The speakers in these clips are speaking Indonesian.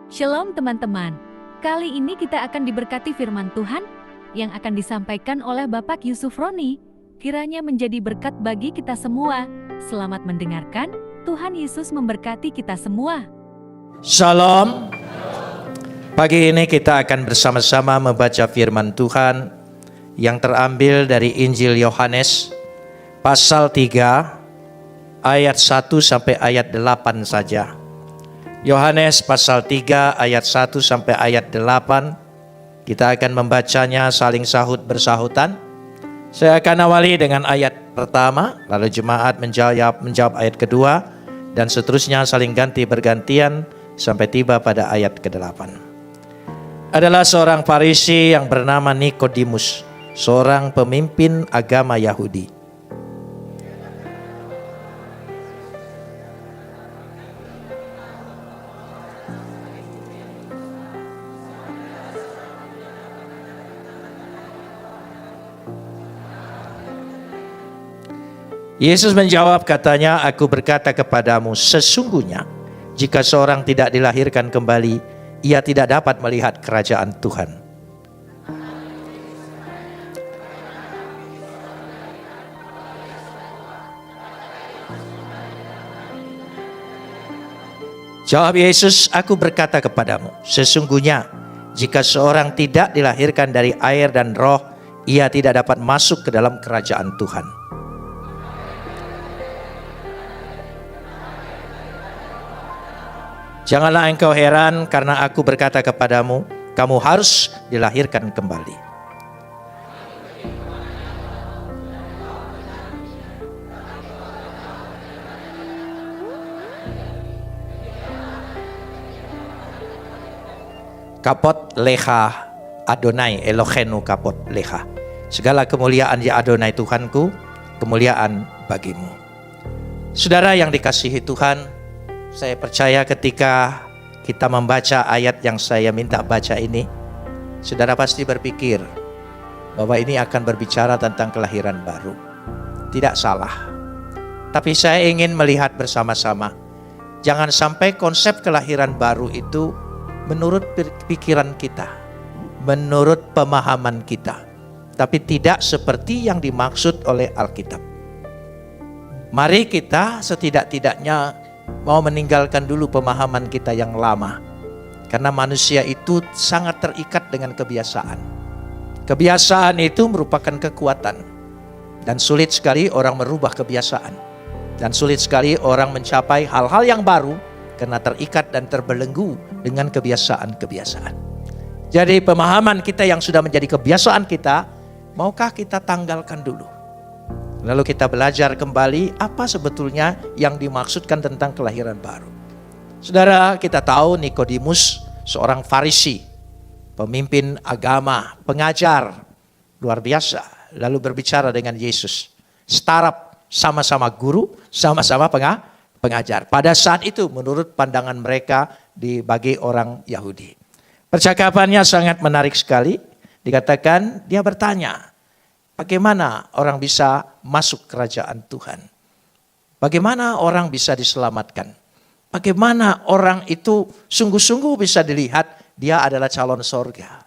Shalom teman-teman, kali ini kita akan diberkati firman Tuhan yang akan disampaikan oleh Bapak Yusuf Roni. Kiranya menjadi berkat bagi kita semua. Selamat mendengarkan, Tuhan Yesus memberkati kita semua. Shalom. Pagi ini kita akan bersama-sama membaca firman Tuhan yang terambil dari Injil Yohanes pasal 3 ayat 1 sampai ayat 8 saja. Yohanes pasal 3 ayat 1 sampai ayat 8. Kita akan membacanya saling sahut bersahutan. Saya akan awali dengan ayat pertama, lalu jemaat menjawab ayat kedua, dan seterusnya saling ganti bergantian sampai tiba pada ayat ke-8. Adalah seorang Farisi yang bernama Nikodemus, seorang pemimpin agama Yahudi. Yesus menjawab, katanya, "Aku berkata kepadamu, sesungguhnya jika seorang tidak dilahirkan kembali, ia tidak dapat melihat kerajaan Tuhan." Jawab Yesus, "Aku berkata kepadamu, sesungguhnya jika seorang tidak dilahirkan dari air dan roh, ia tidak dapat masuk ke dalam kerajaan Tuhan." Janganlah engkau heran karena aku berkata kepadamu, kamu harus dilahirkan kembali. Kapot leha Adonai Elohenu kapot leha. Segala kemuliaan ya Adonai Tuhanku, kemuliaan bagimu. Saudara yang dikasihi Tuhan, saya percaya ketika kita membaca ayat yang saya minta baca ini, saudara pasti berpikir bahwa ini akan berbicara tentang kelahiran baru. Tidak salah. Tapi saya ingin melihat bersama-sama, jangan sampai konsep kelahiran baru itu menurut pikiran kita, menurut pemahaman kita, tapi tidak seperti yang dimaksud oleh Alkitab. Mari kita setidak-tidaknya mau meninggalkan dulu pemahaman kita yang lama. Karena manusia itu sangat terikat dengan kebiasaan. Kebiasaan itu merupakan kekuatan. Dan sulit sekali orang merubah kebiasaan. Dan sulit sekali orang mencapai hal-hal yang baru karena terikat dan terbelenggu dengan kebiasaan-kebiasaan. Jadi pemahaman kita yang sudah menjadi kebiasaan kita, maukah kita tanggalkan dulu? Lalu kita belajar kembali apa sebetulnya yang dimaksudkan tentang kelahiran baru. Saudara, kita tahu Nikodemus seorang Farisi, pemimpin agama, pengajar, luar biasa. Lalu berbicara dengan Yesus. Startup, sama-sama guru, sama-sama pengajar. Pada saat itu menurut pandangan mereka bagi orang Yahudi. Percakapannya sangat menarik sekali. Dikatakan dia bertanya, bagaimana orang bisa masuk kerajaan Tuhan? Bagaimana orang bisa diselamatkan? Bagaimana orang itu sungguh-sungguh bisa dilihat dia adalah calon sorga?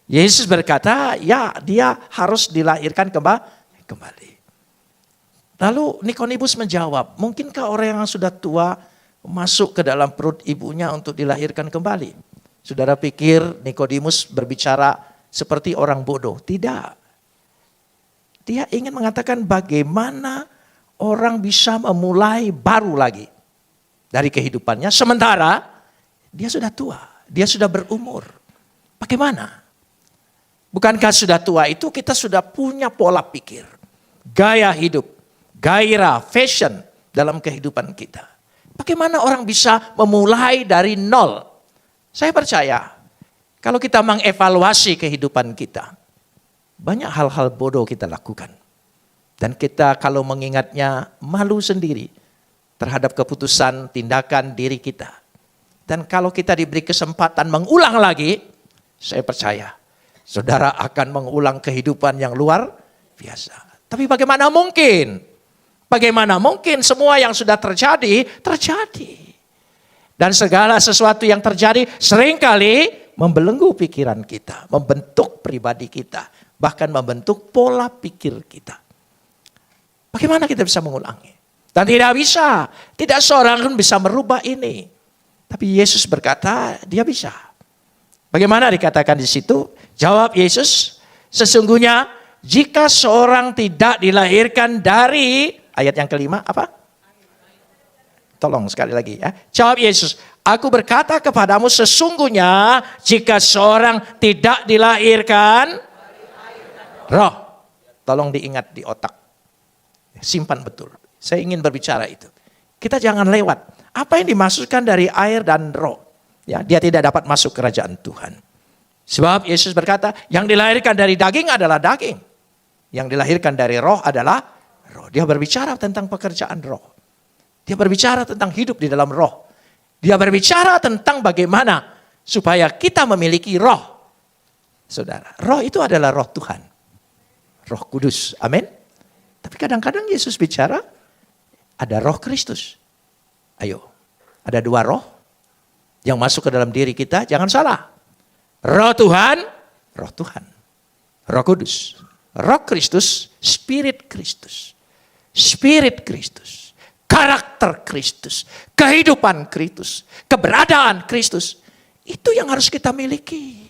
Yesus berkata, ya dia harus dilahirkan kembali. Lalu Nikodemus menjawab, mungkinkah orang yang sudah tua masuk ke dalam perut ibunya untuk dilahirkan kembali? Saudara pikir Nikodemus berbicara seperti orang bodoh? Tidak. Dia ingin mengatakan bagaimana orang bisa memulai baru lagi dari kehidupannya. Sementara dia sudah tua, dia sudah berumur. Bagaimana? Bukankah sudah tua itu kita sudah punya pola pikir, gaya hidup, gairah, fashion dalam kehidupan kita. Bagaimana orang bisa memulai dari nol? Saya percaya kalau kita mengevaluasi kehidupan kita, banyak hal-hal bodoh kita lakukan. Dan kita kalau mengingatnya malu sendiri terhadap keputusan tindakan diri kita. Dan kalau kita diberi kesempatan mengulang lagi, saya percaya saudara akan mengulang kehidupan yang luar biasa. Tapi bagaimana mungkin? Bagaimana mungkin semua yang sudah terjadi? Dan segala sesuatu yang terjadi seringkali membelenggu pikiran kita, membentuk pribadi kita, bahkan membentuk pola pikir kita. Bagaimana kita bisa mengulangi? Dan tidak bisa, tidak seorang pun bisa merubah ini. Tapi Yesus berkata, dia bisa. Bagaimana dikatakan di situ? Jawab Yesus, sesungguhnya jika seorang tidak dilahirkan dari, ayat yang kelima apa? Tolong sekali lagi ya. Jawab Yesus, aku berkata kepadamu sesungguhnya jika seorang tidak dilahirkan roh. Tolong diingat di otak. Simpan betul. Saya ingin berbicara itu. Kita jangan lewat. Apa yang dimaksudkan dari air dan roh? Ya, dia tidak dapat masuk kerajaan Tuhan. Sebab Yesus berkata, yang dilahirkan dari daging adalah daging. Yang dilahirkan dari roh adalah roh. Dia berbicara tentang pekerjaan roh. Dia berbicara tentang hidup di dalam roh. Dia berbicara tentang bagaimana supaya kita memiliki roh. Saudara, roh itu adalah roh Tuhan. Roh Kudus, amin. Tapi kadang-kadang Yesus bicara, ada roh Kristus. Ayo, ada dua roh yang masuk ke dalam diri kita, jangan salah. Roh Tuhan, roh Tuhan. Roh Kudus, roh Kristus, Spirit Kristus. Spirit Kristus. Karakter Kristus, kehidupan Kristus, keberadaan Kristus. Itu yang harus kita miliki.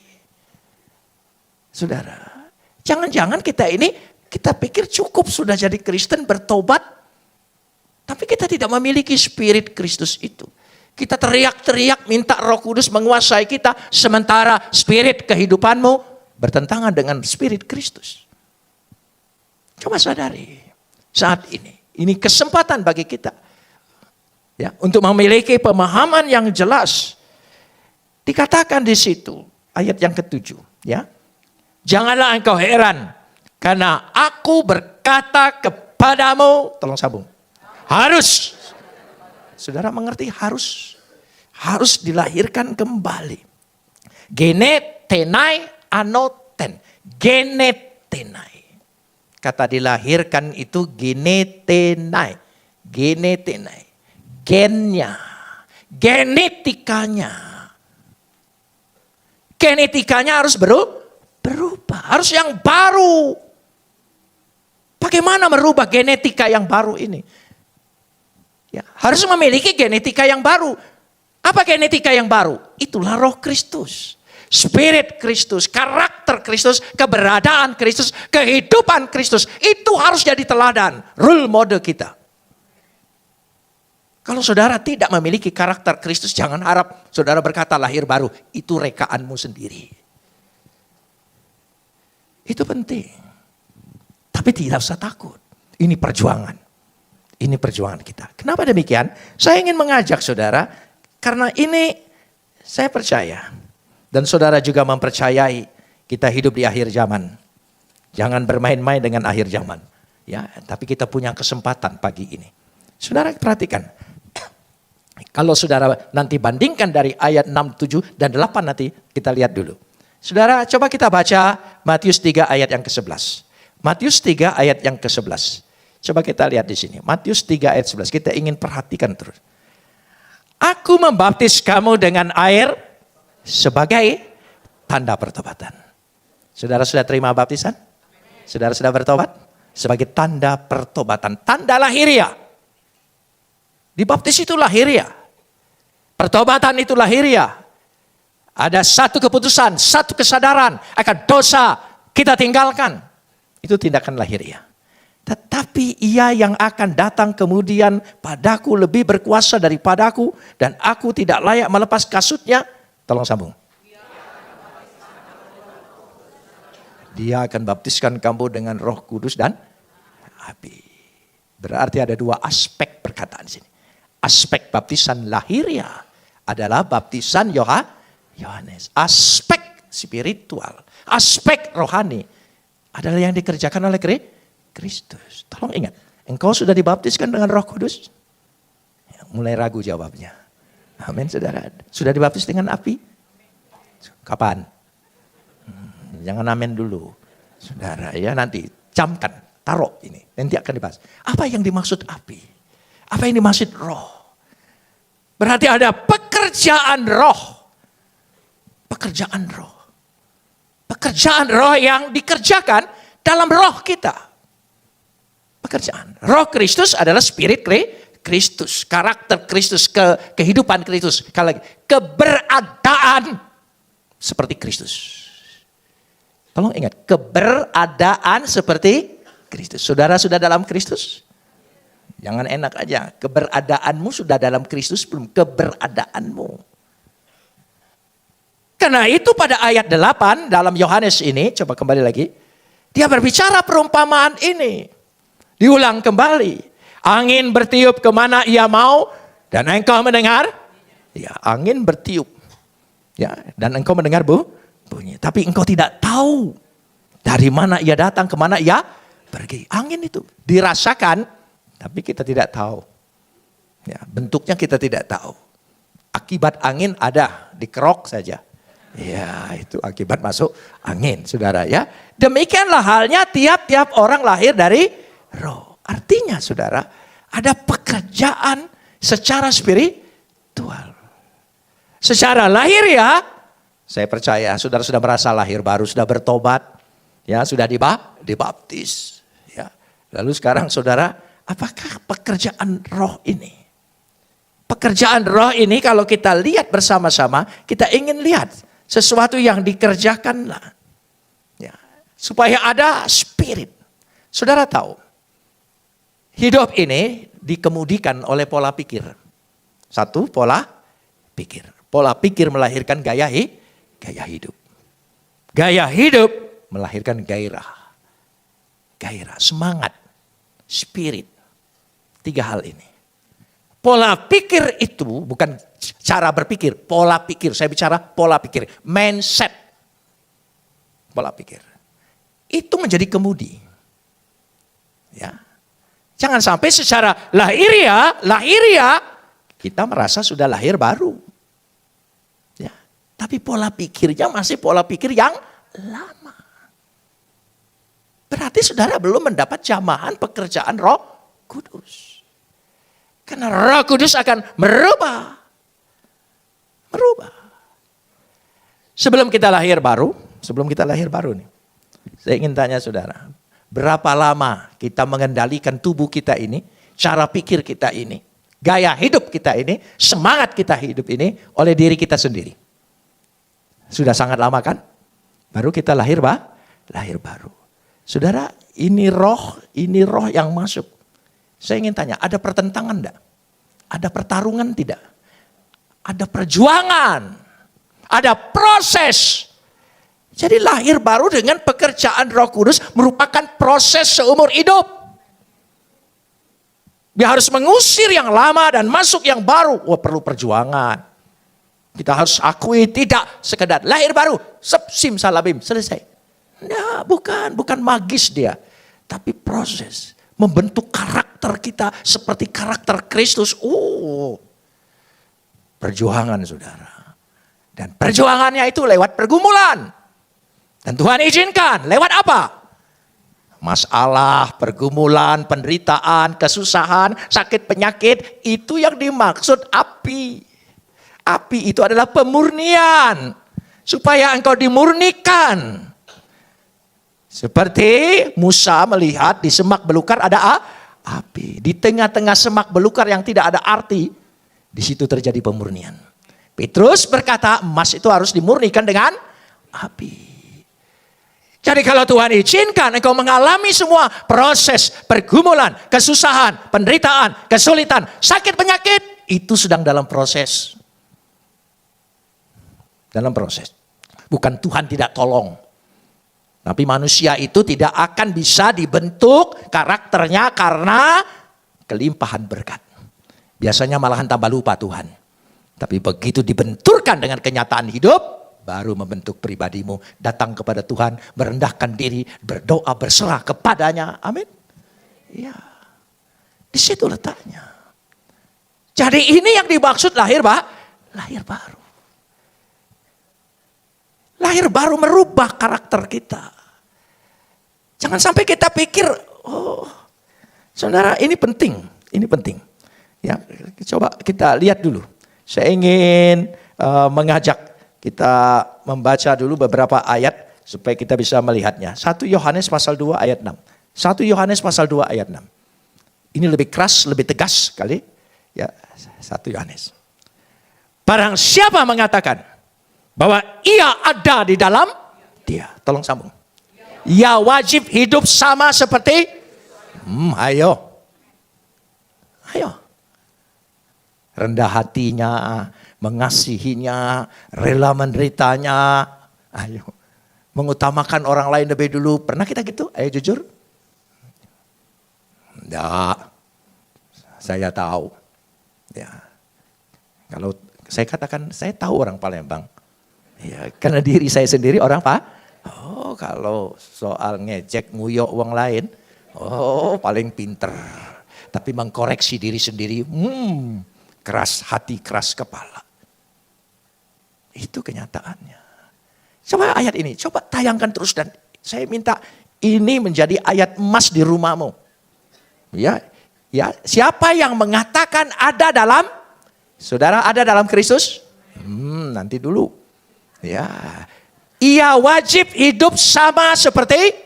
Saudara, jangan-jangan kita pikir cukup sudah jadi Kristen bertobat. Tapi kita tidak memiliki Spirit Kristus itu. Kita teriak-teriak minta Roh Kudus menguasai kita. Sementara Spirit kehidupanmu bertentangan dengan Spirit Kristus. Coba sadari saat ini. Ini kesempatan bagi kita ya, untuk memiliki pemahaman yang jelas. Dikatakan di situ ayat yang ke-7 ya. Janganlah engkau heran karena aku berkata kepadamu, tolong sambung. Harus. Saudara mengerti harus dilahirkan kembali. Genetenai anoten. Genetenai. Kata dilahirkan itu genetenai. Genetenai. Gennya. Genetikanya. Genetikanya harus berubah. Harus yang baru. Bagaimana merubah genetika yang baru ini? Ya, harus memiliki genetika yang baru. Apa genetika yang baru? Itulah roh Kristus. Spirit Kristus, karakter Kristus, keberadaan Kristus, kehidupan Kristus. Itu harus jadi teladan, role model kita. Kalau saudara tidak memiliki karakter Kristus, jangan harap saudara berkata lahir baru. Itu rekaanmu sendiri. Itu penting. Tapi tidak usah takut. Ini perjuangan. Ini perjuangan kita. Kenapa demikian? Saya ingin mengajak saudara, karena ini saya percaya. Dan saudara juga mempercayai kita hidup di akhir zaman. Jangan bermain-main dengan akhir zaman. Ya, tapi kita punya kesempatan pagi ini. Saudara perhatikan. Kalau saudara nanti bandingkan dari ayat 6, 7, dan 8 nanti kita lihat dulu. Saudara coba kita baca Matius 3 ayat yang ke-11. Matius 3 ayat yang ke-11. Coba kita lihat di sini. Matius 3 ayat 11. Kita ingin perhatikan terus. Aku membaptis kamu dengan air sebagai tanda pertobatan. Saudara sudah terima baptisan? Saudara sudah bertobat? Sebagai tanda pertobatan. Tanda lahiriah. Dibaptis itu lahiriah. Pertobatan itu lahiriah. Ada satu keputusan, satu kesadaran akan dosa kita tinggalkan. Itu tindakan lahiriah. Tetapi ia yang akan datang kemudian padaku lebih berkuasa daripadaku. Dan aku tidak layak melepas kasutnya. Tolong sambung. Dia akan baptiskan kamu dengan Roh Kudus dan api. Berarti ada dua aspek perkataan sini. Aspek baptisan lahiriah adalah baptisan Yohanes. Aspek spiritual, aspek rohani adalah yang dikerjakan oleh Kristus. Tolong ingat, engkau sudah dibaptiskan dengan Roh Kudus? Mulai ragu jawabnya. Amin saudara. Sudah dibaptis dengan api? Kapan? Jangan amin dulu. Saudara ya nanti camkan, taruh ini. Nanti akan dibahas. Apa yang dimaksud api? Apa yang dimaksud roh? Berarti ada pekerjaan pekerjaan roh. Pekerjaan roh. Pekerjaan roh yang dikerjakan dalam roh kita. Pekerjaan. Roh Kristus adalah spirit Kristus. Karakter Kristus, kehidupan Kristus. Keberadaan seperti Kristus. Tolong ingat, keberadaan seperti Kristus. Saudara sudah dalam Kristus? Jangan enak aja. Keberadaanmu sudah dalam Kristus belum? Keberadaanmu. Karena itu pada ayat 8 dalam Yohanes ini, coba kembali lagi. Dia berbicara perumpamaan ini. Diulang kembali. Angin bertiup kemana ia mau dan engkau mendengar. Ya, angin bertiup. Ya, dan engkau mendengar bunyi. Tapi engkau tidak tahu dari mana ia datang, kemana ia pergi. Angin itu dirasakan, tapi kita tidak tahu. Ya, bentuknya kita tidak tahu. Akibat angin ada, dikerok saja. Ya, itu akibat masuk angin, saudara ya. Demikianlah halnya tiap-tiap orang lahir dari roh. Artinya, saudara, ada pekerjaan secara spiritual. Secara lahir ya, saya percaya saudara sudah merasa lahir baru, sudah bertobat, ya, sudah dibaptis. Ya. Lalu sekarang saudara, apakah pekerjaan roh ini? Pekerjaan roh ini kalau kita lihat bersama-sama, kita ingin lihat sesuatu yang dikerjakanlah. Ya, supaya ada spirit. Saudara tahu, hidup ini dikemudikan oleh pola pikir. Satu, pola pikir. Pola pikir melahirkan gaya hidup. Gaya hidup melahirkan gairah. Gairah, semangat, spirit. 3 hal ini. Pola pikir itu bukan cara berpikir, pola pikir. Saya bicara pola pikir, mindset. Pola pikir. Itu menjadi kemudi. Ya. Jangan sampai secara lahiriah kita merasa sudah lahir baru. Ya. Tapi pola pikirnya masih pola pikir yang lama. Berarti saudara belum mendapat jamahan pekerjaan Roh Kudus. Karena Roh Kudus akan merubah. Sebelum kita lahir baru nih. Saya ingin tanya saudara, berapa lama kita mengendalikan tubuh kita ini, cara pikir kita ini, gaya hidup kita ini, semangat kita hidup ini oleh diri kita sendiri? Sudah sangat lama kan? Baru kita lahir baru. Saudara, ini roh yang masuk. Saya ingin tanya, ada pertentangan enggak? Ada pertarungan tidak? Ada perjuangan. Ada proses. Jadi lahir baru dengan pekerjaan Roh Kudus merupakan proses seumur hidup. Dia harus mengusir yang lama dan masuk yang baru. Wah, perlu perjuangan. Kita harus akui tidak sekedar lahir baru, sim salabim, selesai. Nah, bukan magis dia. Tapi proses. Membentuk karakter kita seperti karakter Kristus. Perjuangan saudara. Dan perjuangannya itu lewat pergumulan. Dan Tuhan izinkan lewat apa? Masalah, pergumulan, penderitaan, kesusahan, sakit penyakit. Itu yang dimaksud api. Api itu adalah pemurnian. Supaya engkau dimurnikan. Seperti Musa melihat di semak belukar ada api. Di tengah-tengah semak belukar yang tidak ada arti, di situ terjadi pemurnian. Petrus berkata, emas itu harus dimurnikan dengan api. Jadi kalau Tuhan izinkan engkau mengalami semua proses pergumulan, kesusahan, penderitaan, kesulitan, sakit penyakit, itu sedang dalam proses. Dalam proses. Bukan Tuhan tidak tolong. Tapi manusia itu tidak akan bisa dibentuk karakternya karena kelimpahan berkat. Biasanya malahan tambah lupa Tuhan. Tapi begitu dibenturkan dengan kenyataan hidup, baru membentuk pribadimu. Datang kepada Tuhan, merendahkan diri, berdoa, berserah kepadanya. Amin. Ya, di situ letaknya. Jadi ini yang dimaksud lahir baru. Lahir baru merubah karakter kita. Jangan sampai kita pikir, saudara ini penting. Ya, coba kita lihat dulu. Saya ingin mengajak kita membaca dulu beberapa ayat supaya kita bisa melihatnya. 1 Yohanes pasal 2 ayat 6. 1 Yohanes pasal 2 ayat 6. Ini lebih keras, lebih tegas sekali. Ya, 1 Yohanes. Barang siapa mengatakan bahwa ia ada di dalam dia. Tolong sambung. Ya wajib hidup sama seperti ayo. Rendah hatinya, mengasihinya, rela menderitanya. Ayo. Mengutamakan orang lain lebih dulu. Pernah kita gitu? Ayo jujur. Enggak. Saya tahu. Ya. Kalau saya katakan, saya tahu orang Palembang. Ya, karena diri saya sendiri orang kalau soal ngejek nguyok wong lain, paling pinter. Tapi mengkoreksi diri sendiri, keras hati, keras kepala. Itu kenyataannya. Coba ayat ini, coba tayangkan terus dan saya minta ini menjadi ayat emas di rumahmu. Ya, siapa yang mengatakan ada dalam, saudara ada dalam Kristus? Nanti dulu. Ya, ia wajib hidup sama seperti,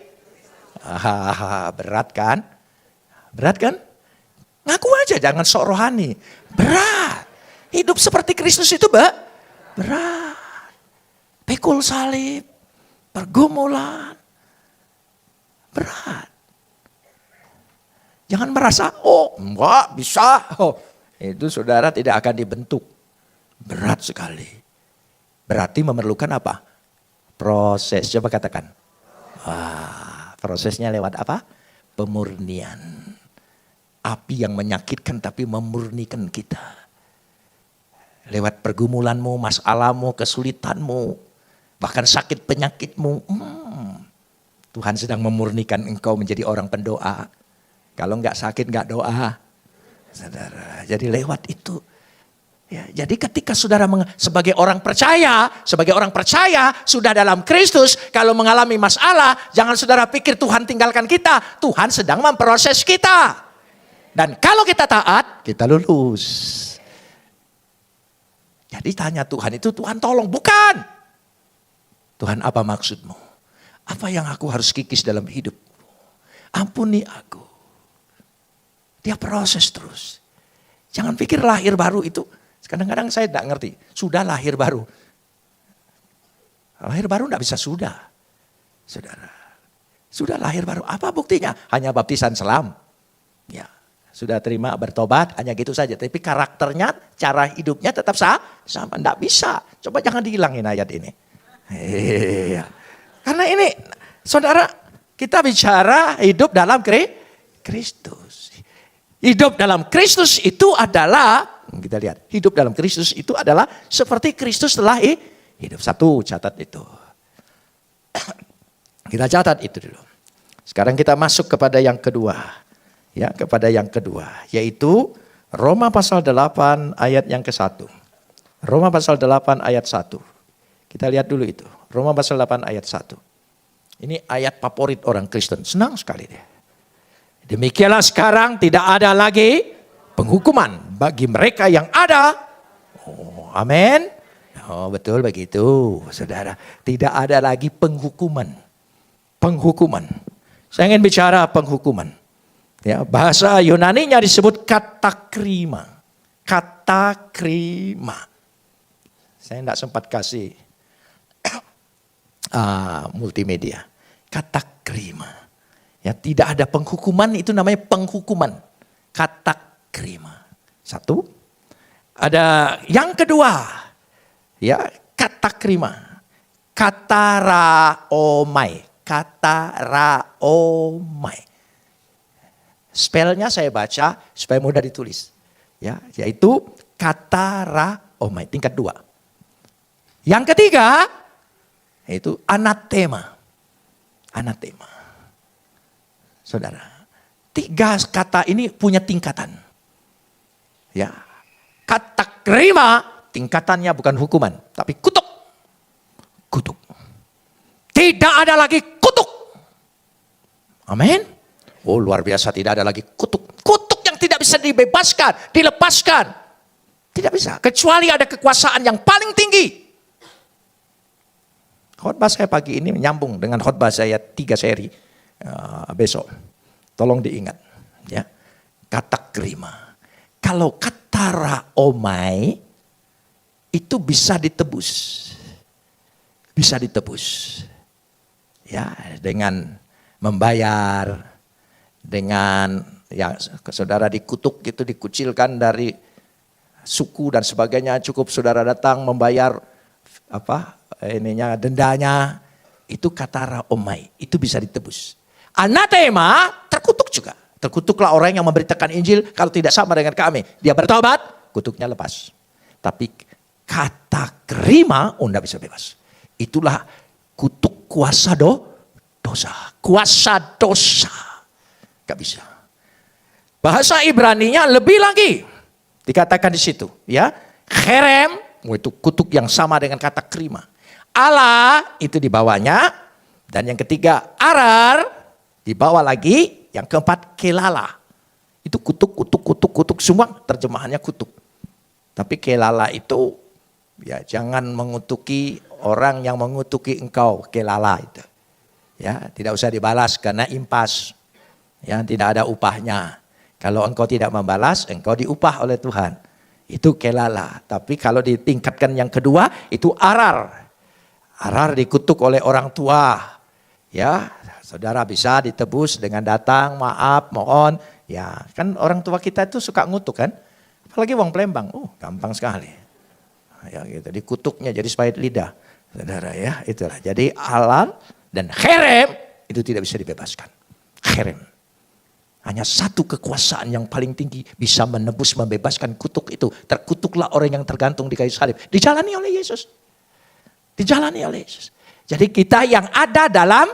berat kan? Berat kan? Ngaku aja, jangan sok rohani. Berat. Hidup seperti Kristus itu berat. Pikul salib, pergumulan, berat. Jangan merasa, enggak bisa. Itu saudara tidak akan dibentuk. Berat sekali. Berarti memerlukan apa? Proses. Coba katakan. Prosesnya lewat apa? Pemurnian. Api yang menyakitkan tapi memurnikan kita. Lewat pergumulanmu, masalahmu, kesulitanmu, bahkan sakit penyakitmu. Tuhan sedang memurnikan engkau menjadi orang pendoa. Kalau enggak sakit, enggak doa. Saudara, jadi lewat itu. Ya, jadi ketika saudara sebagai orang percaya sudah dalam Kristus, kalau mengalami masalah, jangan saudara pikir Tuhan tinggalkan kita. Tuhan sedang memproses kita. Dan kalau kita taat, kita lulus. Jadi tanya Tuhan itu, Tuhan tolong, bukan. Tuhan apa maksudmu? Apa yang aku harus kikis dalam hidupku? Ampuni aku. Dia proses terus. Jangan pikir lahir baru itu. Kadang-kadang saya tidak ngerti. Sudah lahir baru. Lahir baru tidak bisa sudah. Saudara. Sudah lahir baru. Apa buktinya? Hanya baptisan selam. Ya. Sudah terima bertobat. Hanya gitu saja. Tapi karakternya, cara hidupnya tetap sama. Tidak bisa. Coba jangan dihilangin ayat ini. Karena ini, saudara, kita bicara hidup dalam Kristus. Hidup dalam Kristus itu adalah, kita lihat, hidup dalam Kristus itu adalah seperti Kristus telah hidup. Satu, catat itu. Kita catat itu dulu. Sekarang kita masuk kepada yang kedua. Ya, kepada yang kedua. Yaitu Roma pasal 8 ayat yang ke-1. Roma pasal 8 ayat 1. Kita lihat dulu itu. Roma pasal 8 ayat 1. Ini ayat favorit orang Kristen. Senang sekali dia. Demikianlah sekarang tidak ada lagi penghukuman bagi mereka yang ada. Amin. Betul begitu, saudara. Tidak ada lagi penghukuman. Penghukuman. Saya ingin bicara penghukuman. Ya, bahasa Yunaninya disebut katakrima. Katakrima. Saya tidak sempat kasih multimedia. Katakrima. Ya, tidak ada penghukuman, itu namanya penghukuman. Katakrima. Satu. Ada yang kedua. Ya, katakrima. Kataraomai. Kataraomai. Spellnya saya baca supaya mudah ditulis. Ya, yaitu kataraomai. Tingkat 2. Yang ketiga. Itu anatema. Anatema. Saudara, 3 kata ini punya tingkatan. Ya, katakrima tingkatannya bukan hukuman, tapi kutuk. Kutuk. Tidak ada lagi kutuk. Amin. Luar biasa, tidak ada lagi kutuk. Kutuk yang tidak bisa dibebaskan, dilepaskan. Tidak bisa. Kecuali ada kekuasaan yang paling tinggi. Khotbah saya pagi ini menyambung dengan khotbah saya 3 seri besok. Tolong diingat. Ya. Kata kerima. Kalau katara omai itu bisa ditebus. Bisa ditebus. Ya, dengan membayar, dengan ya saudara dikutuk gitu, dikucilkan dari suku dan sebagainya, cukup saudara datang membayar dendanya, itu katara omai, itu bisa ditebus. Anatema terkutuk juga. Terkutuklah orang yang memberitakan Injil kalau tidak sama dengan kami. Dia bertobat, kutuknya lepas. Tapi kata kerima, tidak bisa bebas. Itulah kutuk kuasa dosa. Kuasa dosa. Gak bisa. Bahasa Ibraninya lebih lagi. Dikatakan di situ. Ya, Kherem, itu kutuk yang sama dengan kata kerima. Allah, itu di bawahnya. Dan yang ketiga, Arar, di bawah lagi. Yang keempat, kelala. Itu kutuk. Semua terjemahannya kutuk. Tapi kelala itu, ya jangan mengutuki orang yang mengutuki engkau. Kelala itu. Ya, tidak usah dibalas karena impas. Ya, tidak ada upahnya. Kalau engkau tidak membalas, engkau diupah oleh Tuhan. Itu kelala. Tapi kalau ditingkatkan yang kedua, itu arar. Arar dikutuk oleh orang tua. Ya, saudara bisa ditebus dengan datang, maaf, mohon. Ya, kan orang tua kita itu suka ngutuk kan. Apalagi wong Palembang, gampang sekali. Ya gitu, dikutuknya jadi sepait lidah. Saudara ya, itulah. Jadi alar dan kherem itu tidak bisa dibebaskan. Kherem. Hanya satu kekuasaan yang paling tinggi bisa menebus, membebaskan kutuk itu. Terkutuklah orang yang tergantung di kayu salib. Dijalani oleh Yesus. Dijalani oleh Yesus. Jadi kita yang ada dalam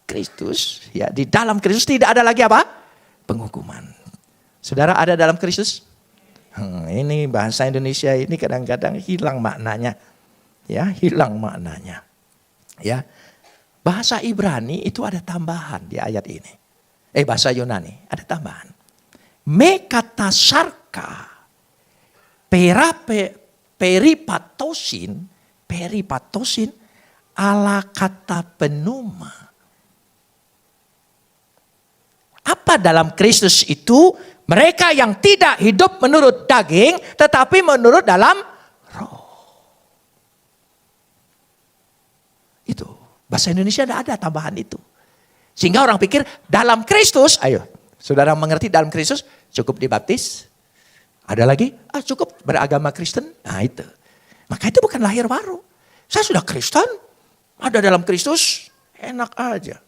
Kristus, ya di dalam Kristus tidak ada lagi apa? Penghukuman. Saudara ada dalam Kristus? Ini bahasa Indonesia ini kadang-kadang hilang maknanya. Ya, hilang maknanya. Ya. Bahasa Ibrani itu ada tambahan di ayat ini. Bahasa Yunani ada tambahan. Mekatasarka peripatosin ala kata penuma. Apa dalam Kristus itu? Mereka yang tidak hidup menurut daging, tetapi menurut dalam roh. Itu. Bahasa Indonesia ada tambahan itu. Sehingga orang pikir dalam Kristus, ayo saudara mengerti dalam Kristus cukup dibaptis. Ada lagi? Cukup beragama Kristen. Nah itu. Maka itu bukan lahir baru. Saya sudah Kristen, ada dalam Kristus, enak aja.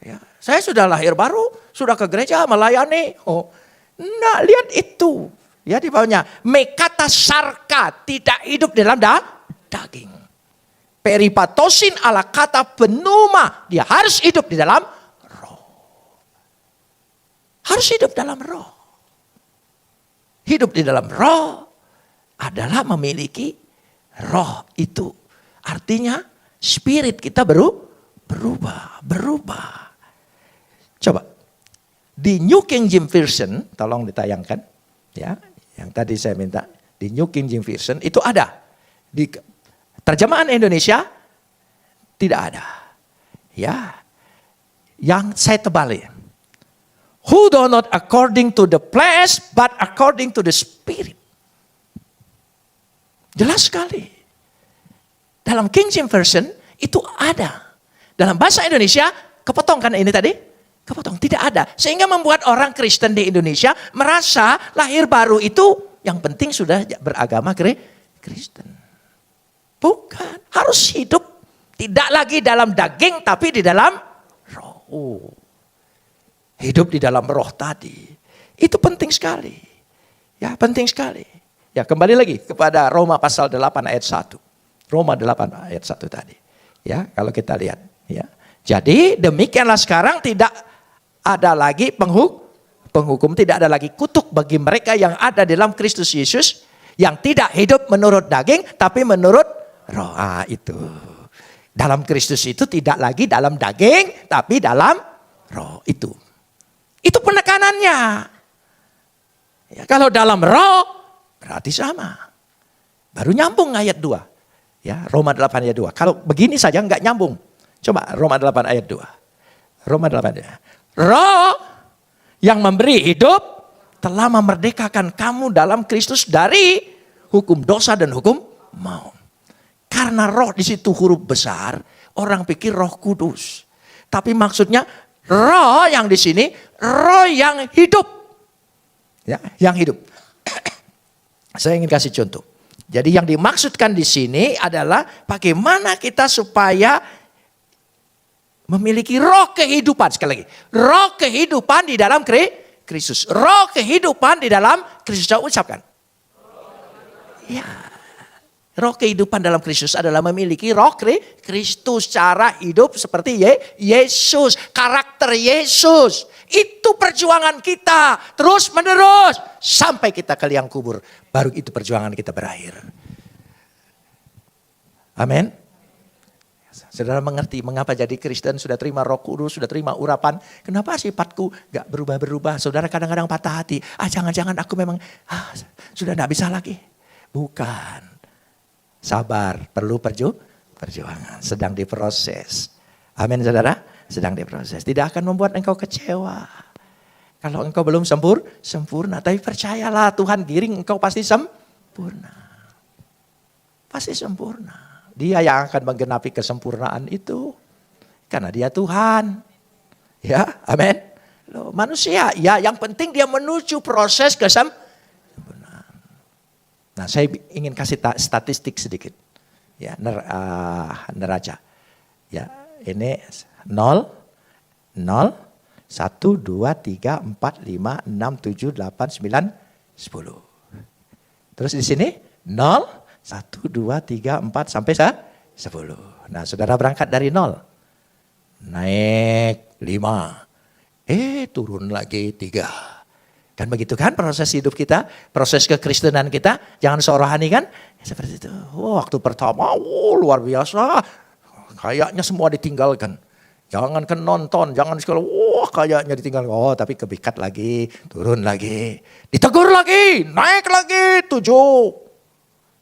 Ya, saya sudah lahir baru, sudah ke gereja melayani. Nah lihat itu. Ya di bawahnya. Mekata sarka, tidak hidup dalam daging. Peripatosin ala kata penuma, dia harus hidup di dalam roh. Harus hidup dalam roh. Hidup di dalam roh adalah memiliki roh itu. Artinya spirit kita berubah. Coba di New King James Version, tolong ditayangkan, ya, yang tadi saya minta di New King James Version itu ada. Di terjemahan Indonesia tidak ada. Ya, yang saya tebali. Who do not according to the flesh, but according to the spirit. Jelas sekali. Dalam King James Version itu ada. Dalam bahasa Indonesia kepotong kan ini tadi? Kepotong, tidak ada. Sehingga membuat orang Kristen di Indonesia merasa lahir baru itu yang penting sudah beragama Kristen. Bukan, harus hidup tidak lagi dalam daging tapi di dalam roh. Hidup di dalam roh tadi. Itu penting sekali. Ya, penting sekali. Ya, kembali lagi kepada Roma pasal 8 ayat 1. Roma 8 ayat 1 tadi. Ya, kalau kita lihat, ya. Jadi demikianlah sekarang tidak ada lagi penghukum, tidak ada lagi kutuk bagi mereka yang ada dalam Kristus Yesus yang tidak hidup menurut daging tapi menurut roh. Itu. Dalam Kristus itu tidak lagi dalam daging tapi dalam roh itu. Itu penekanannya. Ya, kalau dalam roh Berarti sama. Baru nyambung ayat 2. Ya, Roma 8 ayat 2. Kalau begini saja nggak nyambung. Coba Roma 8 ayat 2. Roma 8 ayat 2. Roh yang memberi hidup telah memerdekakan kamu dalam Kristus dari hukum dosa dan hukum maut. Karena roh di situ huruf besar, orang pikir Roh Kudus. Tapi maksudnya roh yang di sini, roh yang hidup. Ya, yang hidup. Saya ingin kasih contoh. Jadi yang dimaksudkan di sini adalah bagaimana kita supaya memiliki roh kehidupan. Sekali lagi, roh kehidupan di dalam Kristus. Roh kehidupan di dalam Kristus. Coba ucapkan. Ya. Roh kehidupan dalam Kristus adalah memiliki roh Kristus. Cara hidup seperti Yesus. Karakter Yesus. Itu perjuangan kita. Terus menerus. Sampai kita ke liang kubur. Baru itu perjuangan kita berakhir. Amin. Saudara mengerti mengapa jadi Kristen sudah terima Roh Kudus, sudah terima urapan. Kenapa sifatku gak berubah-berubah? Saudara kadang-kadang patah hati. Jangan-jangan aku memang sudah gak bisa lagi. Bukan. Sabar, perlu perjuangan. Sedang diproses. Amin saudara. Sedang diproses. Tidak akan membuat engkau kecewa. Kalau engkau belum sempurna. Tapi percayalah Tuhan giring engkau pasti sempurna. Pasti sempurna. Dia yang akan menggenapi kesempurnaan itu. Karena dia Tuhan. Ya, amin. Loh, manusia, ya yang penting dia menuju proses kesempurnaan. Nah, saya ingin kasih statistik sedikit. Ya, neraca. Ya, ini 0, 1, 2, 3, 4, 5, 6, 7, 8, 9, 10. Terus di sini 0, 1, 2, 3, 4 sampai 10. Nah, saudara berangkat dari 0. Naik 5. Turun lagi 3. Kan begitu kan proses hidup kita, proses kekristenan kita, jangan sok rohani kan? Ya, seperti itu. Waktu pertama, luar biasa. Kayaknya semua ditinggalkan. Jangan nonton, jangan sekolah, kayaknya ditinggalkan. Tapi kebikat lagi, turun lagi. Ditegur lagi, naik lagi 7.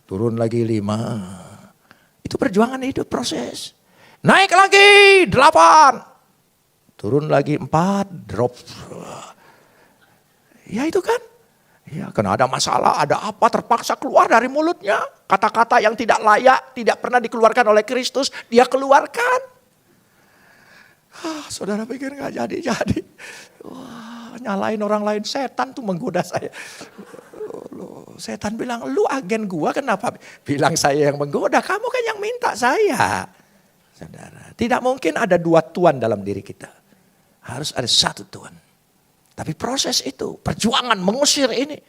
Turun lagi 5. Itu perjuangan hidup, proses. Naik lagi 8. Turun lagi 4, drop. Ya itu kan. Ya karena ada masalah, ada apa terpaksa keluar dari mulutnya. Kata-kata yang tidak layak, tidak pernah dikeluarkan oleh Kristus, dia keluarkan. Saudara pikir gak jadi. Wah, nyalain orang lain, setan tuh menggoda saya. Setan bilang, lu agen gua kenapa? Bilang saya yang menggoda, kamu kan yang minta saya. Saudara, tidak mungkin ada 2 tuan dalam diri kita. Harus ada 1 tuan. Tapi proses itu, perjuangan mengusir ini.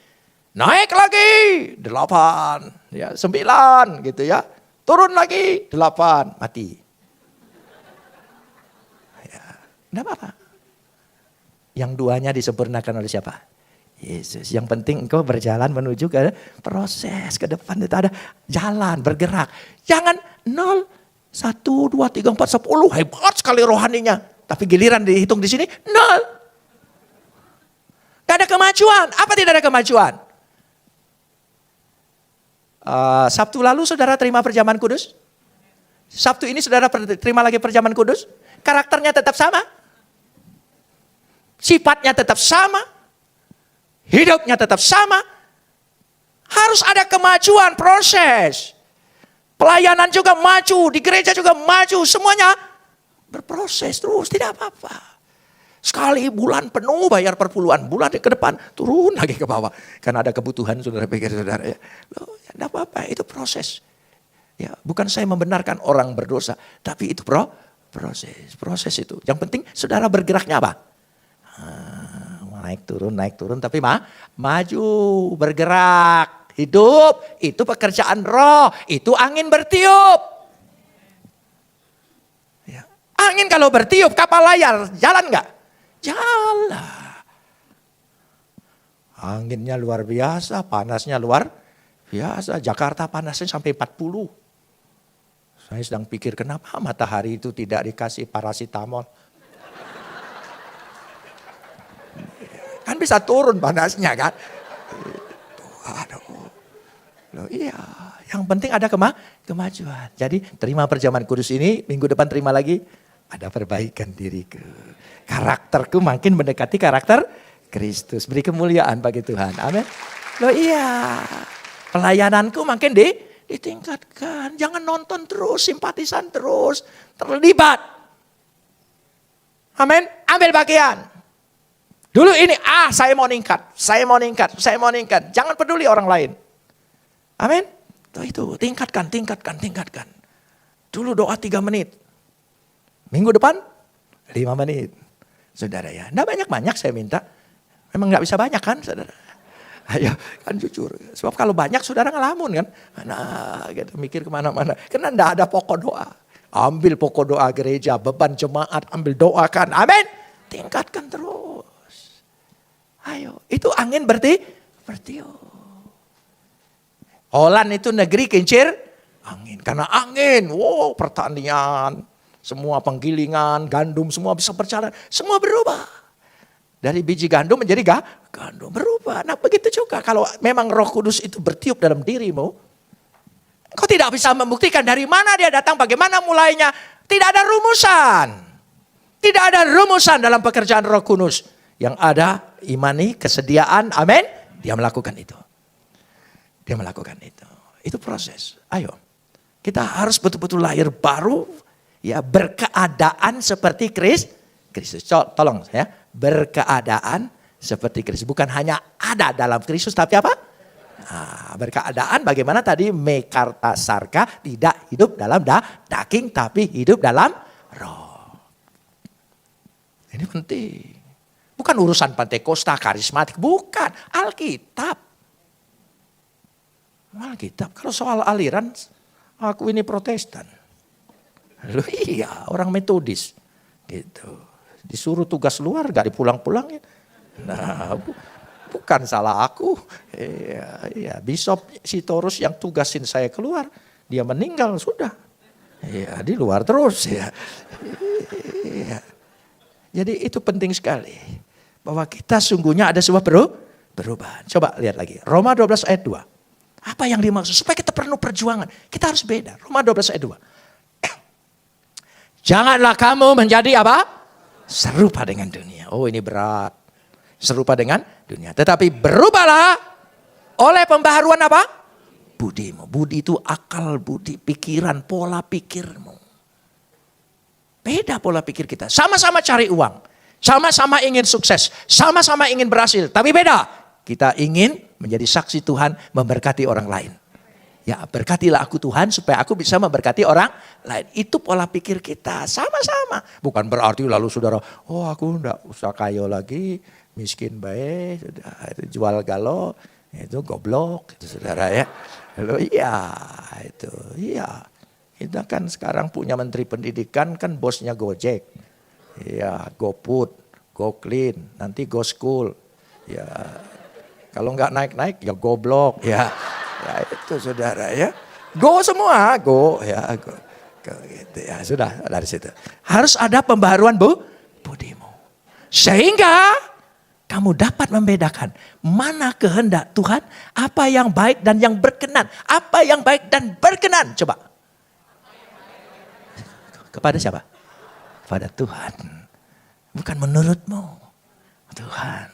Naik lagi 8, ya 9 gitu ya. Turun lagi 8, mati. Ya, enggak apa-apa. Yang 2-nya disempurnakan oleh siapa? Yesus. Yang penting engkau berjalan menuju ke proses ke depan. Itu ada jalan, bergerak. Jangan 0, 1, 2, 3, 4, 10. Hebat sekali rohaninya. Tapi giliran dihitung di sini 0. Gak ada kemajuan. Apa tidak ada kemajuan? Sabtu lalu saudara terima perjamuan kudus? Sabtu ini saudara terima lagi perjamuan kudus? Karakternya tetap sama? Sifatnya tetap sama? Hidupnya tetap sama? Harus ada kemajuan, proses. Pelayanan juga maju, di gereja juga maju. Semuanya berproses terus, tidak apa-apa. Sekali bulan penuh bayar per puluhan bulan ke depan turun lagi ke bawah. Karena ada kebutuhan saudara pikir saudara ya. Loh, ya enggak apa-apa, itu proses. Ya, bukan saya membenarkan orang berdosa, tapi itu proses itu. Yang penting saudara bergeraknya apa? Naik turun tapi maju, bergerak. Hidup itu pekerjaan roh, itu angin bertiup. Ya. Angin kalau bertiup kapal layar jalan enggak? Jalan. Anginnya luar biasa, panasnya luar biasa. Jakarta panasnya sampai 40. Saya sedang pikir kenapa matahari itu tidak dikasih paracetamol. Kan bisa turun panasnya kan. Aduh. Loh iya, yang penting ada kemajuan. Jadi terima perjamuan kudus ini, minggu depan terima lagi. Ada perbaikan diriku. Karakterku makin mendekati karakter Kristus. Beri kemuliaan bagi Tuhan. Amin. Loh iya, pelayananku makin ditingkatkan. Jangan nonton terus, simpatisan terus. Terlibat. Amin. Ambil bagian. Dulu ini, saya mau ningkat. Jangan peduli orang lain. Amin. Itu, tingkatkan. Dulu doa 3 menit. Minggu depan, 5 menit. Saudara ya, enggak banyak-banyak saya minta. Memang enggak bisa banyak kan, saudara. Ayo, kan jujur. Sebab kalau banyak, saudara ngelamun kan. Nah, gitu, mikir kemana-mana. Karena enggak ada pokok doa. Ambil pokok doa gereja, beban jemaat, ambil doakan. Amin. Tingkatkan terus. Ayo, itu angin bertiup. Holland itu negeri kincir angin. Karena angin, pertanian, semua penggilingan, gandum semua bisa berjalan. Semua berubah. Dari biji gandum menjadi gandum, berubah. Nah begitu juga kalau memang Roh Kudus itu bertiup dalam dirimu. Kau tidak bisa membuktikan dari mana dia datang, bagaimana mulainya. Tidak ada rumusan. Tidak ada rumusan dalam pekerjaan Roh Kudus. Yang ada imani, kesediaan, amin. Dia melakukan itu. Itu proses. Ayo. Kita harus betul-betul lahir baru. Ya, berkeadaan seperti Kristus. Tolong ya. Berkeadaan seperti Kristus. Bukan hanya ada dalam Kristus, tapi apa? Nah, berkeadaan bagaimana tadi mekarta sarka, tidak hidup dalam daging, tapi hidup dalam roh. Ini penting. Bukan urusan Pentakosta, karismatik. Bukan. Alkitab. Kalau soal aliran, aku ini Protestan. Loh iya, orang Metodis. Gitu. Disuruh tugas luar, gak dipulang-pulangin. Nah, bukan salah aku. Iya, Bishop Sitorus yang tugasin saya keluar. Dia meninggal, sudah. Iya, di luar terus ya. Iya. Jadi itu penting sekali. Bahwa kita sungguhnya ada sebuah perubahan. Coba lihat lagi. Roma 12 ayat 2. Apa yang dimaksud? Supaya kita penuh perjuangan. Kita harus beda. Roma 12 ayat 2. Janganlah kamu menjadi apa? Serupa dengan dunia. Oh ini berat. Serupa dengan dunia. Tetapi berubahlah oleh pembaharuan apa? Budimu. Budi itu akal budi, pikiran, pola pikirmu. Beda pola pikir kita. Sama-sama cari uang. Sama-sama ingin sukses. Sama-sama ingin berhasil. Tapi beda. Kita ingin menjadi saksi Tuhan memberkati orang lain. Ya berkatilah aku Tuhan supaya aku bisa memberkati orang lain. Itu pola pikir kita. Sama-sama. Bukan berarti lalu saudara, aku enggak usah kaya lagi. Miskin baik. Sudah, itu jual galo. Itu goblok. Itu saudara ya. Lalu iya. Kita kan sekarang punya menteri pendidikan kan bosnya Gojek. Ya, GoPut, GoClean, nanti GoSchool. Ya, kalau nggak naik-naik ya goblok. Ya itu saudara ya. Go semua, go ya. Go gitu ya, sudah dari situ. Harus ada pembaharuan budimu. Sehingga kamu dapat membedakan mana kehendak Tuhan, apa yang baik dan yang berkenan. Apa yang baik dan berkenan. Coba. Kepada siapa? Kepada Tuhan. Bukan menurutmu. Tuhan.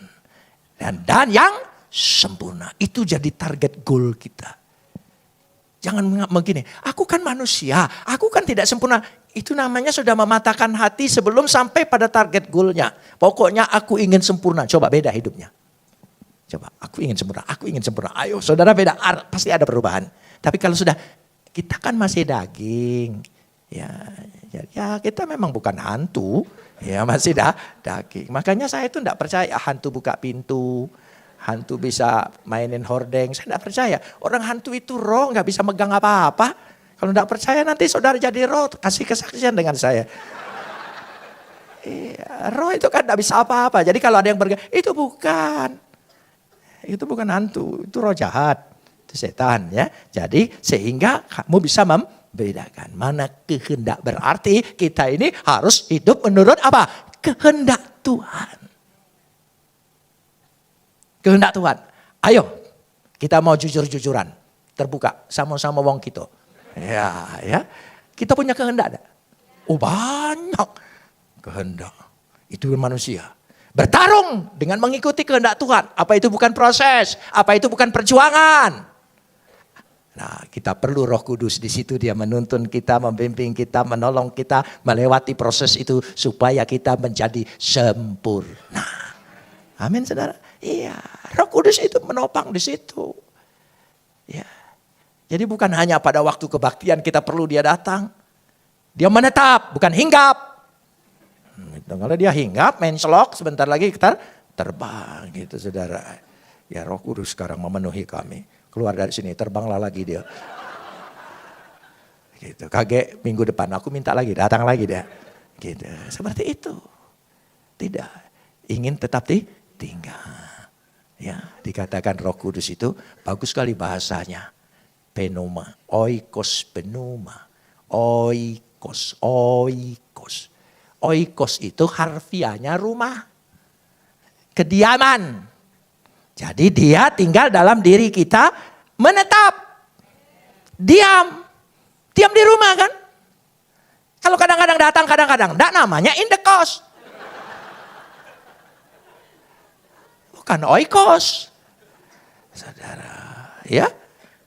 Dan yang sempurna. Itu jadi target goal kita. Jangan begini. Aku kan manusia. Aku kan tidak sempurna. Itu namanya sudah mematahkan hati sebelum sampai pada target goalnya. Pokoknya aku ingin sempurna. Coba beda hidupnya. Coba aku ingin sempurna. Aku ingin sempurna. Ayo saudara beda. Pasti ada perubahan. Tapi kalau sudah. Kita kan masih daging. Ya kita memang bukan hantu, ya masih daging. Makanya saya itu enggak percaya hantu buka pintu, hantu bisa mainin hordeng. Saya enggak percaya. Orang hantu itu roh, enggak bisa megang apa-apa. Kalau enggak percaya nanti saudara jadi roh, kasih kesaksian dengan saya. Roh itu kan enggak bisa apa-apa. Jadi kalau ada yang bergerak, itu bukan hantu, itu roh jahat, itu setan ya. Jadi sehingga kamu bisa bedakan mana kehendak, berarti kita ini harus hidup menurut apa? Kehendak Tuhan. Kehendak Tuhan. Ayo kita mau jujur-jujuran. terbuka sama-sama wong kita. Ya. Kita punya kehendak ada. Oh banyak kehendak. Itu manusia. Bertarung dengan mengikuti kehendak Tuhan. Apa itu bukan proses? Apa itu bukan perjuangan? Nah, kita perlu Roh Kudus di situ, dia menuntun kita, membimbing kita, menolong kita melewati proses itu supaya kita menjadi sempurna. Amin, saudara. Iya, Roh Kudus itu menopang di situ. Ya. Jadi bukan hanya pada waktu kebaktian kita perlu dia datang. Dia menetap, bukan hinggap. Kalau dia hinggap, mencelok, sebentar lagi kita terbang gitu, saudara. Ya, Roh Kudus sekarang memenuhi kami. Keluar dari sini, terbanglah lagi dia. Gitu. Kaget minggu depan, aku minta lagi, datang lagi dia. Gitu. Seperti itu. Tidak. Ingin tetap tinggal. Ya, dikatakan Roh Kudus itu bagus sekali bahasanya. Pneuma, oikos pneuma. Oikos. Oikos itu harfiahnya rumah. Kediaman. Jadi dia tinggal dalam diri kita, menetap. Diam di rumah kan. Kalau kadang-kadang datang, kadang-kadang enggak, namanya indekos. Bukan oikos. Saudara, ya.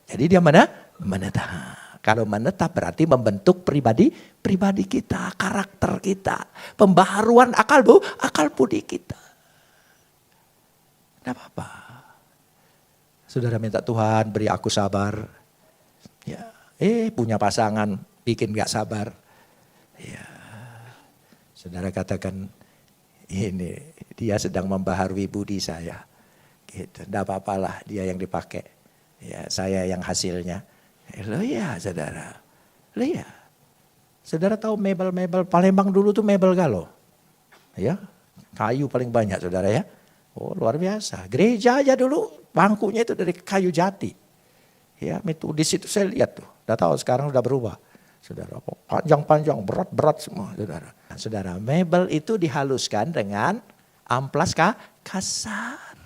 Jadi dia menetap. Kalau menetap berarti membentuk pribadi kita, karakter kita, pembaharuan akal budi kita. Tidak apa-apa. Saudara minta Tuhan beri aku sabar. Ya, punya pasangan bikin gak sabar. Ya, saudara katakan ini dia sedang membaharui budi saya. Gitu, tidak apa-apalah dia yang dipakai. Ya, saya yang hasilnya. Loh ya saudara. Loh ya. Saudara tahu mebel-mebel Palembang dulu tuh mebel galau. Ya, kayu paling banyak saudara ya. Oh luar biasa. Gereja aja dulu bangkunya itu dari kayu jati. Ya, Metodis itu saya lihat tuh. Udah tahu sekarang udah berubah. Saudara, panjang-panjang, berat-berat semua, saudara. Saudara, mebel itu dihaluskan dengan amplas kasar.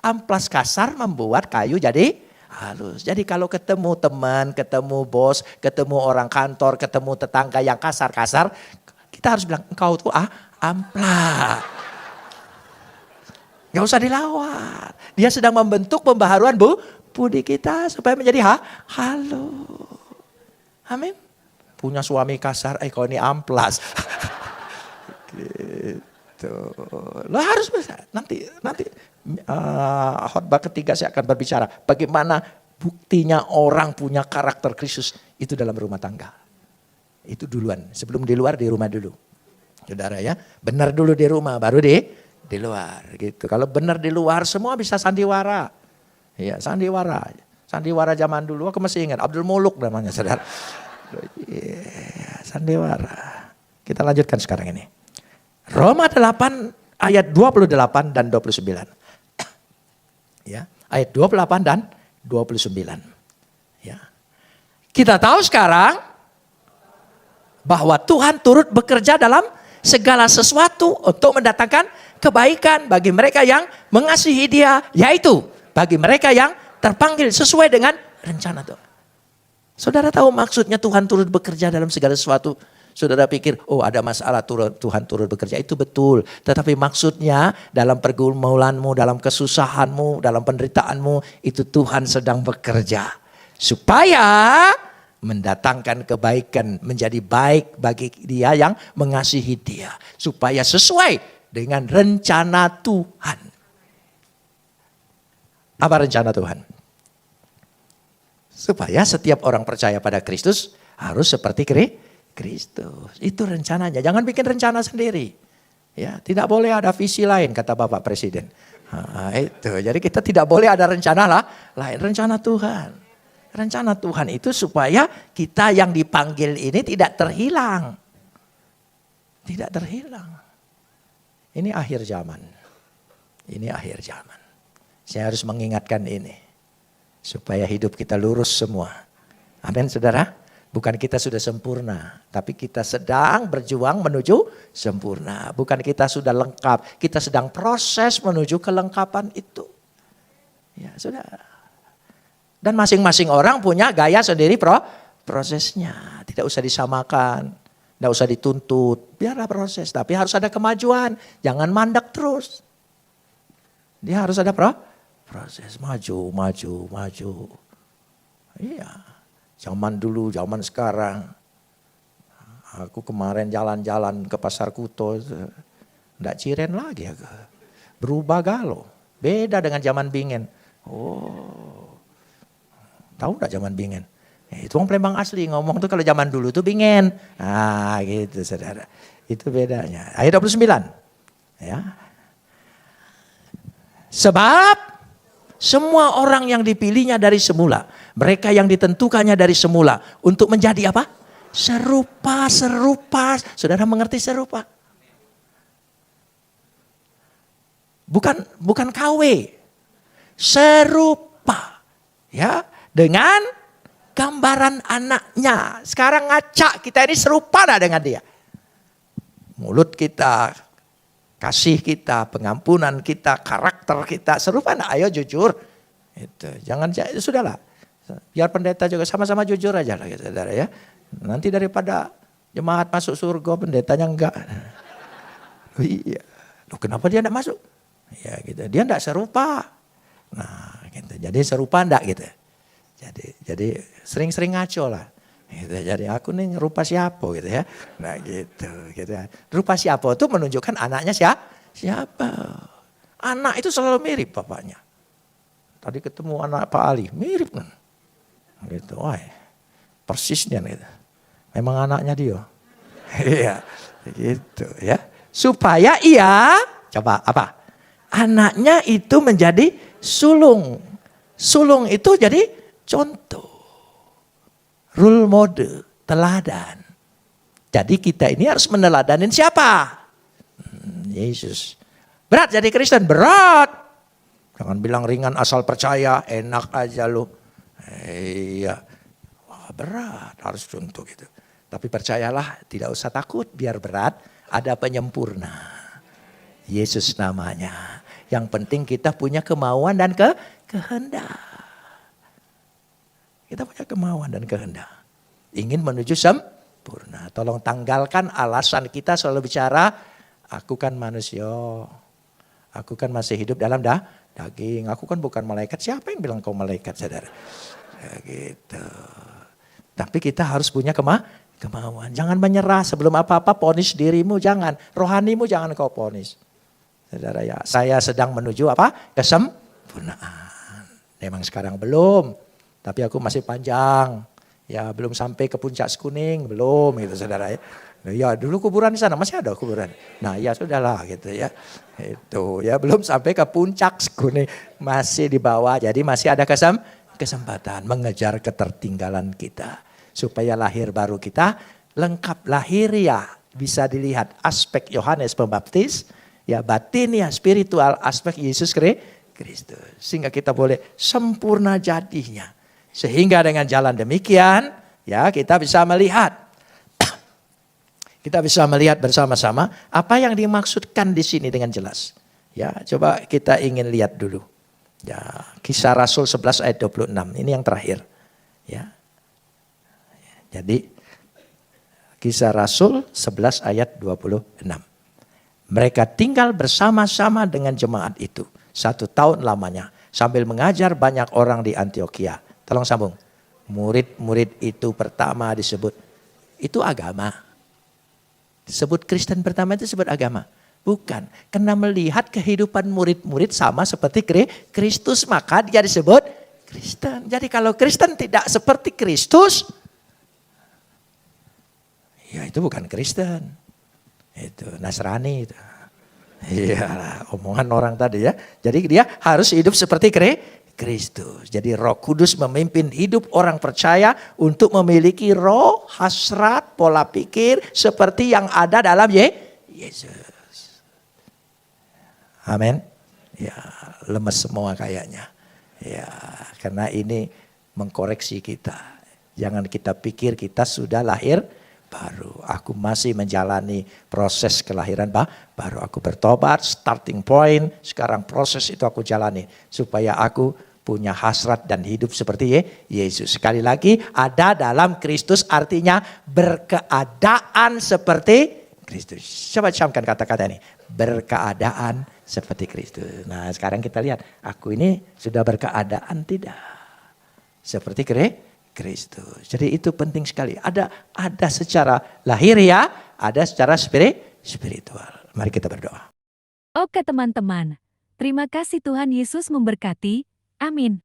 Amplas kasar membuat kayu jadi halus. Jadi kalau ketemu teman, ketemu bos, ketemu orang kantor, ketemu tetangga yang kasar-kasar, kita harus bilang, engkau tuh amplas. Gak usah dilawan. Dia sedang membentuk pembaharuan budi kita supaya menjadi halus. Amin. Punya suami kasar, kau ini amplas. Gitu. Lo harus bisa. Nanti khotbah ketiga saya akan berbicara bagaimana buktinya orang punya karakter Kristus itu dalam rumah tangga. Itu duluan. Sebelum di luar, di rumah dulu. Saudara ya, benar dulu di rumah, baru di luar gitu. Kalau benar di luar semua bisa sandiwara. Ya, sandiwara. Sandiwara zaman dulu aku masih ingat Abdul Muluk namanya, saudara. Sandiwara. Kita lanjutkan sekarang ini. Roma 8 ayat 28 dan 29. Ya, ayat 28 dan 29. Ya. Kita tahu sekarang bahwa Tuhan turut bekerja dalam segala sesuatu untuk mendatangkan kebaikan bagi mereka yang mengasihi Dia, yaitu bagi mereka yang terpanggil sesuai dengan rencana Tuhan. Saudara tahu maksudnya Tuhan turut bekerja dalam segala sesuatu. Saudara pikir, oh ada masalah Tuhan turut bekerja. Itu betul. Tetapi maksudnya dalam pergumulanmu, dalam kesusahanmu, dalam penderitaanmu, itu Tuhan sedang bekerja. Supaya mendatangkan kebaikan, menjadi baik bagi dia yang mengasihi dia. Supaya sesuai dengan rencana Tuhan. Apa rencana Tuhan? Supaya setiap orang percaya pada Kristus harus seperti Kristus. Itu rencananya. Jangan bikin rencana sendiri. Ya, tidak boleh ada visi lain kata Bapak Presiden. Nah, itu. Jadi kita tidak boleh ada rencana lain. Rencana Tuhan. Rencana Tuhan itu supaya kita yang dipanggil ini tidak terhilang. Tidak terhilang. Ini akhir zaman. Ini akhir zaman. Saya harus mengingatkan ini. Supaya hidup kita lurus semua. Amin saudara. Bukan kita sudah sempurna. Tapi kita sedang berjuang menuju sempurna. Bukan kita sudah lengkap. Kita sedang proses menuju kelengkapan itu. Ya saudara. Dan masing-masing orang punya gaya sendiri prosesnya. Tidak usah disamakan, tidak usah dituntut. Biarlah proses, tapi harus ada kemajuan. Jangan mandek terus. Dia harus ada proses, maju. Iya, zaman dulu, zaman sekarang. Aku kemarin jalan-jalan ke Pasar Kuto, enggak ciren lagi aku. Berubah galau. Beda dengan zaman Bingen. Oh, tahu enggak zaman Bingen? Itu orang Palembang asli ngomong tuh kalau zaman dulu tuh Bingen. Ah gitu saudara. Itu bedanya. Ayat 29. Ya. Sebab semua orang yang dipilihnya dari semula. Mereka yang ditentukannya dari semula. Untuk menjadi apa? Serupa. Saudara mengerti serupa? Bukan KW. Serupa. Ya, dengan gambaran anaknya. Sekarang ngacak kita ini serupa dah dengan dia. Mulut kita, kasih kita, pengampunan kita, karakter kita serupa enggak? Ayo jujur. Itu. Jangan sudahlah. Biar pendeta juga sama-sama jujur aja lah saudara ya. Nanti daripada jemaat masuk surga, pendetanya enggak. Oh iya. Loh, kenapa dia enggak masuk? Ya gitu. Dia enggak serupa. Nah, gitu. Jadi serupa enggak gitu. Jadi sering-sering ngaco lah. Gitu. Jadi aku nih rupa siapa gitu ya. Nah gitu. Rupa siapa itu menunjukkan anaknya siapa. Anak itu selalu mirip bapaknya. Tadi ketemu anak Pak Ali, mirip kan. Gitu. Wah, persisnya gitu. Memang anaknya dia. Iya, gitu ya. Supaya coba apa? Anaknya itu menjadi sulung. Sulung itu jadi contoh. Role model, teladan. Jadi kita ini harus meneladanin siapa? Yesus. Berat jadi Kristen, berat. Jangan bilang ringan asal percaya, enak aja lu. Iya, wah berat, harus contoh gitu. Tapi percayalah, tidak usah takut, biar berat, ada penyempurna. Yesus namanya. Yang penting kita punya kemauan dan kehendak. Kita punya kemauan dan kehendak. Ingin menuju sempurna. Tolong tanggalkan alasan kita selalu bicara, aku kan manusia. Aku kan masih hidup dalam daging. Aku kan bukan malaikat. Siapa yang bilang kau malaikat, saudara? Ya gitu. Tapi kita harus punya kemauan. Jangan menyerah sebelum apa-apa ponis dirimu. Jangan. Rohanimu jangan kau ponis. Saudara ya, saya sedang menuju apa? Kesempurnaan. Memang sekarang belum. Tapi aku masih panjang. Ya belum sampai ke puncak Sekuning. Belum gitu saudara ya. Ya dulu kuburan di sana masih ada kuburan. Nah ya sudahlah gitu ya. Itu ya belum sampai ke puncak Sekuning. Masih di bawah. Jadi masih ada kesempatan mengejar ketertinggalan kita. Supaya lahir baru kita lengkap lahiriah. Bisa dilihat aspek Yohanes Pembaptis. Ya batiniah spiritual aspek Yesus Kristus. Sehingga kita boleh sempurna jadinya. Sehingga dengan jalan demikian ya kita bisa melihat. Kita bisa melihat bersama-sama apa yang dimaksudkan di sini dengan jelas. Ya, coba kita ingin lihat dulu. Ya, Kisah Rasul 11 ayat 26. Ini yang terakhir. Ya. Jadi Kisah Rasul 11 ayat 26. Mereka tinggal bersama-sama dengan jemaat itu 1 tahun lamanya sambil mengajar banyak orang di Antioquia. Tolong sambung. Murid-murid itu pertama disebut itu agama. Disebut Kristen pertama itu disebut agama. Bukan. Karena melihat kehidupan murid-murid sama seperti Kristus. Maka dia disebut Kristen. Jadi kalau Kristen tidak seperti Kristus. Ya itu bukan Kristen. Itu Nasrani. Itu. Iya omongan orang tadi ya. Jadi dia harus hidup seperti Kristus. Jadi Roh Kudus memimpin hidup orang percaya untuk memiliki roh, hasrat, pola pikir seperti yang ada dalam Yesus. Amin. Ya, lemes semua kayaknya. Ya, karena ini mengkoreksi kita. Jangan kita pikir kita sudah lahir baru. Aku masih menjalani proses kelahiran baru. Aku bertobat, starting point. Sekarang proses itu aku jalani supaya aku punya hasrat dan hidup seperti Yesus. Sekali lagi, ada dalam Kristus artinya berkeadaan seperti Kristus. Coba camkan kata-kata ini. Berkeadaan seperti Kristus. Nah, sekarang kita lihat, aku ini sudah berkeadaan tidak seperti Kristus. Jadi itu penting sekali. Ada secara lahir ya, ada secara spiritual. Mari kita berdoa. Oke teman-teman, terima kasih Tuhan Yesus memberkati. Amin.